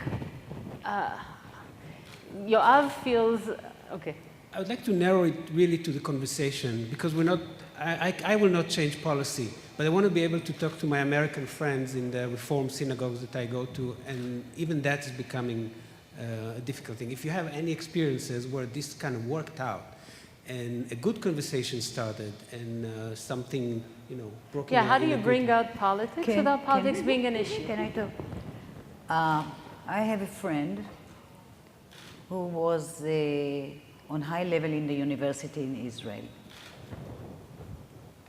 Yoav feels... Okay. I would like to narrow it really to the conversation, because we're not... I will not change policy, but I want to be able to talk to my American friends in the Reform synagogues that I go to, and even that is becoming a difficult thing. If you have any experiences where this kind of worked out, and a good conversation started, and something, broken. Yeah, how do you bring out politics without politics being an issue? Can I talk? I have a friend who was on high level in the university in Israel.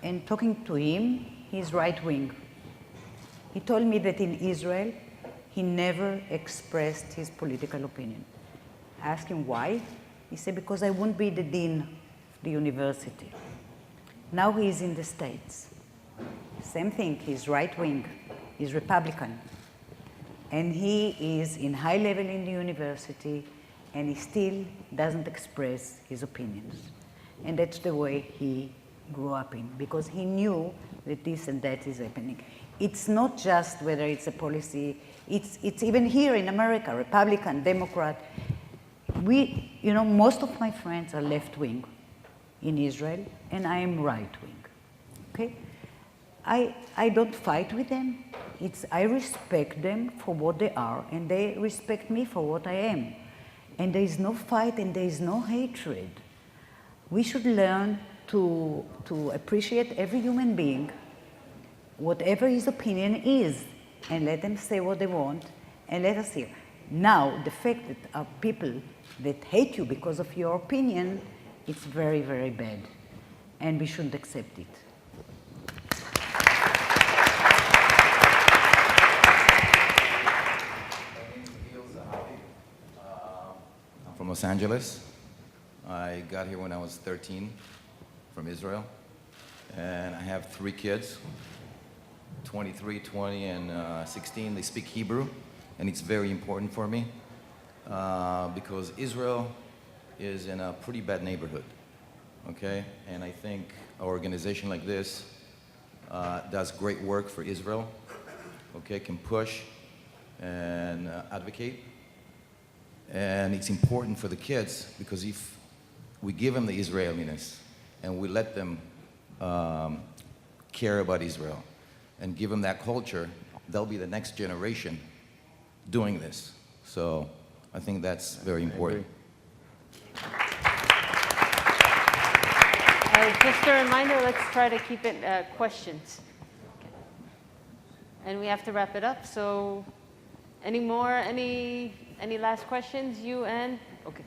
And talking to him, he's right wing. He told me that in Israel, he never expressed his political opinion. I asked him why. He said, because I won't be the dean of the university. Now he is in the States. Same thing, he's right wing, he's Republican. And he is in high level in the university, and he still doesn't express his opinions. And that's the way he grew up in, because he knew that this and that is happening. It's not just whether it's a policy, it's even here in America, Republican, Democrat. Most of my friends are left-wing in Israel, and I am right-wing, okay? I don't fight with them. I respect them for what they are, and they respect me for what I am. And there is no fight and there is no hatred. We should learn to appreciate every human being, whatever his opinion is, and let them say what they want, And let us hear. Now, the fact that are people that hate you because of your opinion, it's very, very bad. And we shouldn't accept it. I'm from Los Angeles. I got here when I was 13 from Israel. And I have 3 kids, 23, 20, and 16. They speak Hebrew, and it's very important for me because Israel is in a pretty bad neighborhood, okay? And I think an organization like this does great work for Israel, okay? Can push and advocate. And it's important for the kids because if we give them the Israeliness and we let them care about Israel and give them that culture, they'll be the next generation doing this. So I think that's very important. Just a reminder, let's try to keep it questions. And we have to wrap it up, so any more, any last questions, you and, okay.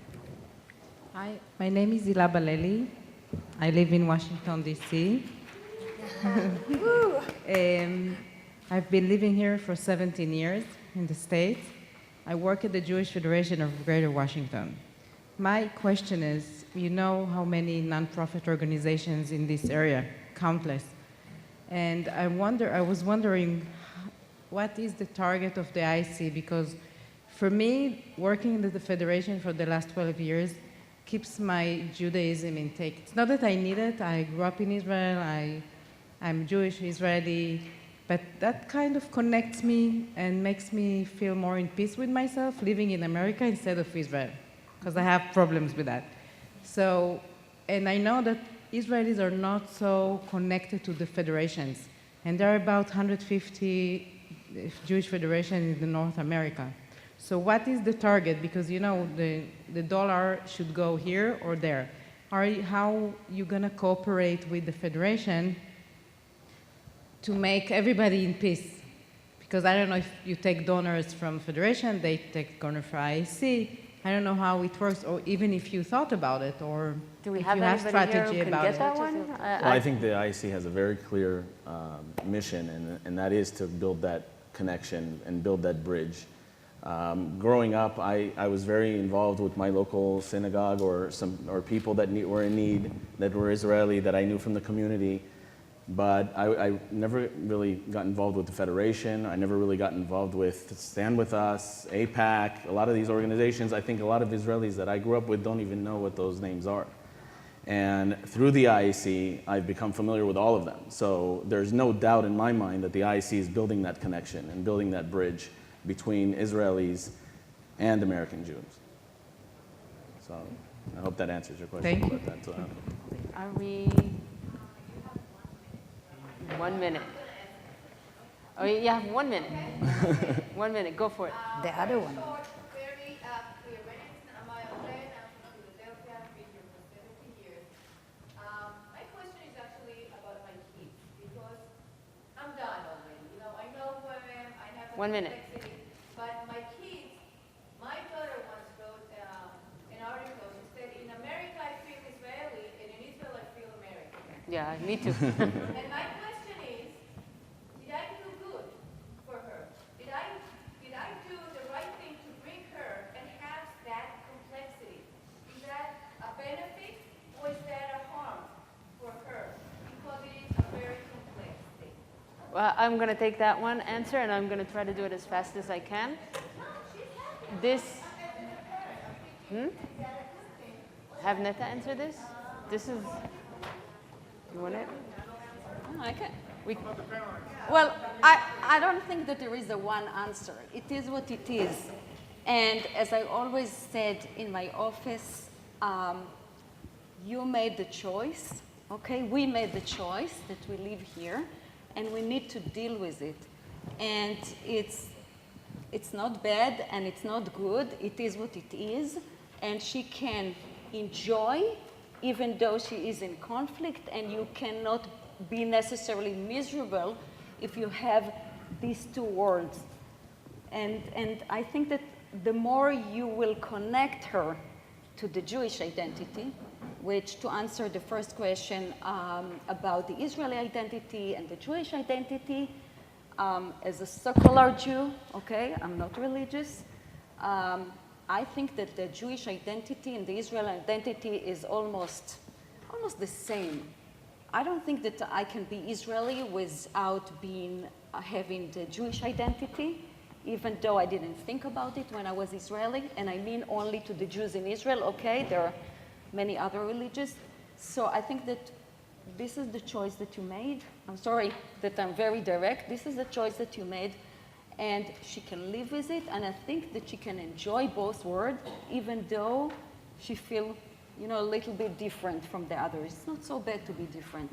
Hi, my name is Ila Baleli. I live in Washington, D.C. I've been living here for 17 years in the States. I work at the Jewish Federation of Greater Washington. My question is, you know how many nonprofit organizations in this area, countless. And I was wondering, what is the target of the IC? Because for me, working at the Federation for the last 12 years keeps my Judaism intact. It's not that I need it. I grew up in Israel. I'm Jewish, Israeli. But that kind of connects me and makes me feel more in peace with myself living in America instead of Israel, because I have problems with that. So, and I know that Israelis are not so connected to the federations. And there are about 150 Jewish federations in North America. So what is the target? Because you know, the dollar should go here or there. How you gonna cooperate with the federation to make everybody in peace? Because I don't know if you take donors from federation, they take donors from IEC. I don't know how it works, or even if you thought about it, or do we if have you have strategy here who about can it. get that one? Well, I think the IEC has a very clear mission, and that is to build that connection and build that bridge. Growing up, I was very involved with my local synagogue or people that were in need, that were Israeli, that I knew from the community. But I never really got involved with the Federation. I never really got involved with Stand With Us, AIPAC, a lot of these organizations. I think a lot of Israelis that I grew up with don't even know what those names are. And through the IEC, I've become familiar with all of them. So there's no doubt in my mind that the IEC is building that connection and building that bridge between Israelis and American Jews. So I hope that answers your question. Thank you. About that. Are we... 1 minute. Oh, you have 1 minute. 1 minute, go for it. The other one. My question is actually about my kids, because I'm done already. You know, I know who I am, I have a 1 minute. complexity, but my kids, my daughter once wrote an article. She said, in America I feel Israeli, and in Israel I feel American. Yeah, me too. And my question is, did I do good for her? Did I do the right thing to bring her and have that complexity? Is that a benefit or is that a harm for her? Because it is a very complex thing. Well, I'm going to take that one answer, and I'm going to try to do it as fast as I can. This... Have Neta answer this? This is... You want it? I can. Well, I don't think that there is a one answer. It is what it is. And as I always said in my office, you made the choice, okay? We made the choice that we live here, and we need to deal with it. And it's not bad and it's not good. It is what it is. And she can enjoy even though she is in conflict, and you cannot be necessarily miserable if you have these two worlds. And I think that the more you will connect her to the Jewish identity, which, to answer the first question about the Israeli identity and the Jewish identity, as a secular Jew, okay, I'm not religious, I think that the Jewish identity and the Israeli identity is almost the same. I don't think that I can be Israeli without having the Jewish identity, even though I didn't think about it when I was Israeli, and I mean only to the Jews in Israel, okay? There are many other religions. So I think that this is the choice that you made. I'm sorry that I'm very direct. This is the choice that you made, and she can live with it, and I think that she can enjoy both worlds, even though she feels, you know, a little bit different from the others. It's not so bad to be different.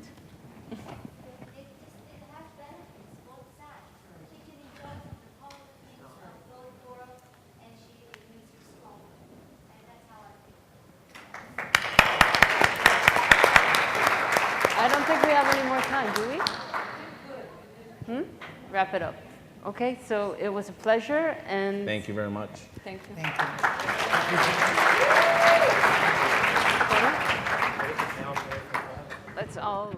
I don't think we have any more time, do we? Wrap it up. Okay, so it was a pleasure, and Thank you very much. Thank you. Thank you. let's all